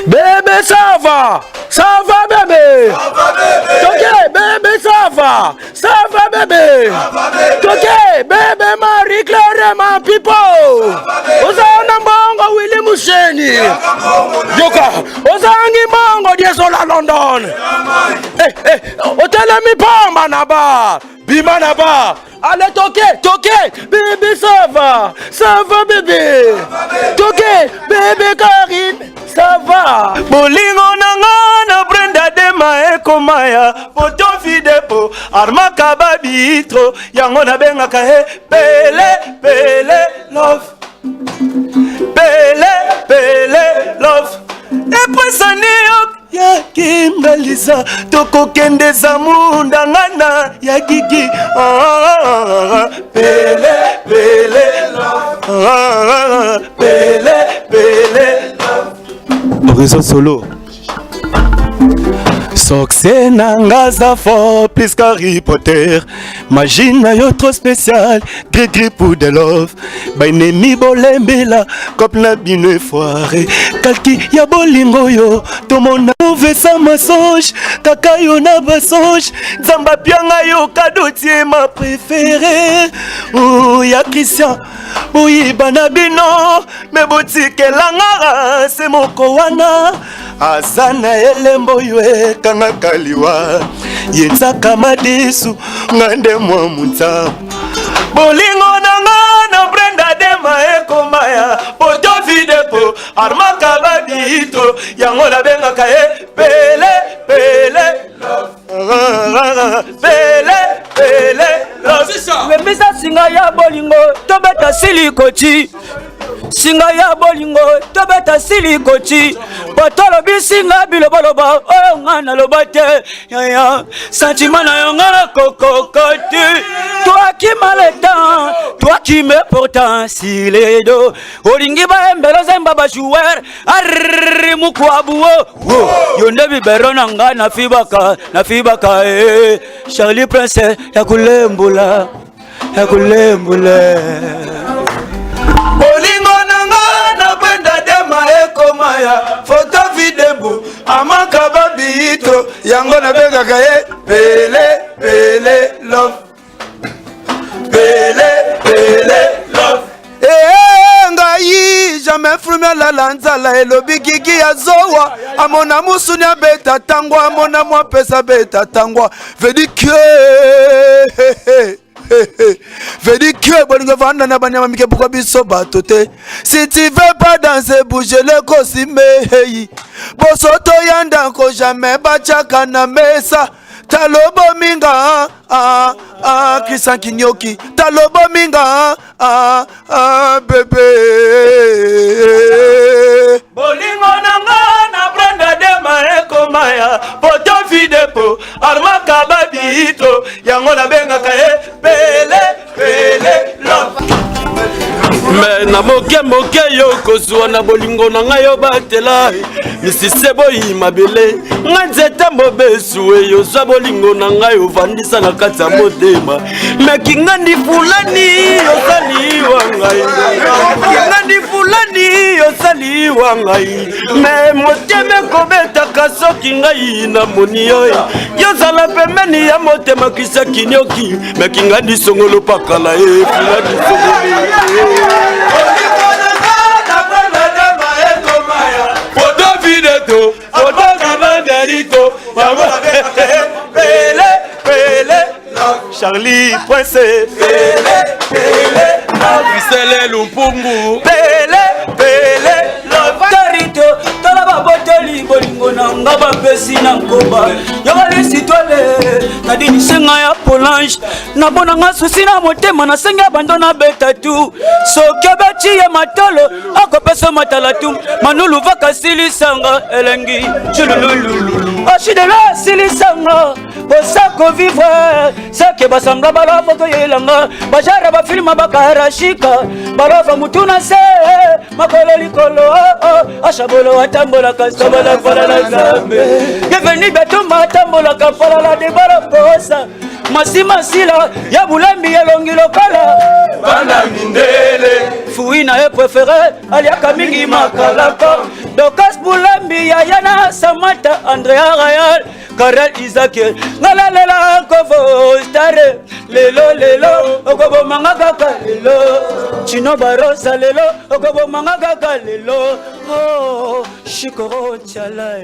Bébé, ça va bébé. Ok, bébé, ça va bébé. Ok, bébé, Marie-Claire, ma pipo. Ozana Mbongo, Willy Moucheni. Joka, Ozangi Mbongo, Diesola London. Hôtel mi Pamba Naba, Bima Naba. Allez, toquez, bébé, ça va bébé. Toquez, bébé Karine, ça va. Bolingo nangana Brenda Dema Ekomaya, poto videpo, arma kababitro, yango na benga kahe, pele, love. Pele, love. Epresani ya Kimbalisa, toko kende zamunda ngana ya gigi. Pele, love. Pele, love. Réseau solo. Succès nangaza fort plus qu'Harry Potter. Magie na yo trop spécial. Gris pour de love. Bainemi bolembela. Kop na bino foiré. Kalki ya bolingo yo. Tomona ouve sa mensonge. Kaka yo na basonge. Zamba pianga yo kadotier ma préférée. Oh ya Christian. Oui banabino. Me botike langara. C'est moko wana. Azana elembo ywe kanga kaliwa yetsaka madesu ngande mwa mutsa bolingo na Brenda Dema Ekomaya poto videpo arma kabadito yango la benga kae pele love pele love wembisa singa ya bolingo tobeta silikoti singa ya bolingo tobeta silikoti potolo bisinga biloboloba oyo ngana lobate ya sentiment na yo ngana kokokoti toi qui mal le temps toi qui me pourtant si les dos olingi ba embelo zemba ba joueur arri mukwabu yonde bibero nanga na fibaka Charlie Prince ya kulembula bolingo nanga na Brenda Dema Ekomaya foto vidéo amaka babito yango na benga kae pele love love ngai jamais frume la lanzala elobi gigi ya zowa amona musuni abeta tangwa amona mwa pesa beta tangwa vedi que bolingo vanda na banyama mike pourquoi biso batote si tu veux pas danser bouger le costume hey bosoto yanda ko jamais bachaka na mesa talobo minga Christian Kinyoki talobo minga bébé bolingo nanga na Brenda Dema Ekomaya poto videpo arma kababito yango na benga kae pele love me na moke yo kozwa na bolingo na ngai yo batela misise boyi mabele nganzeta mobesu yo zwa bolingo na ngai ovandisa na kati ya motema me kingandi fulani yosali wangai kingandi fulani yosali wangai me motema kobetaka soki ngai na moni yo yozala pembeni ya motema kisa kinyoki me kingandi songolo pakala fulani songolo foto kabanderito pele Charlie Prince pele Bisele Lumpungu pele Tarito tala baboteli bolingo nanga bapesi na nkoba yobali sitwale nadini senga ya polange nabona nga susi na motema na senga bando na beta tu soki beti ya matolo akopesa matala tu manulu vaka silisanga elengi chulululu ashidela silisanga bosako vivre seke basanga balofa toyelanga bajara bafilma bakarashika balofa mutuna se makolo likolo ashabolo atambola kasobola fala la zambe geveni betumba atambola kafala la debara posa masimasila ya bulembi elongi lokala bana mindele fui na ye préféré aliaka mingi makalaka Dokas bulembi ya yana Samata Andrea Rayal Karel Isaac ngalalela kovo stare lelo okobo manga kaka lelo Chino Barosa lelo okobo manga kaka lelo oh shikoro chala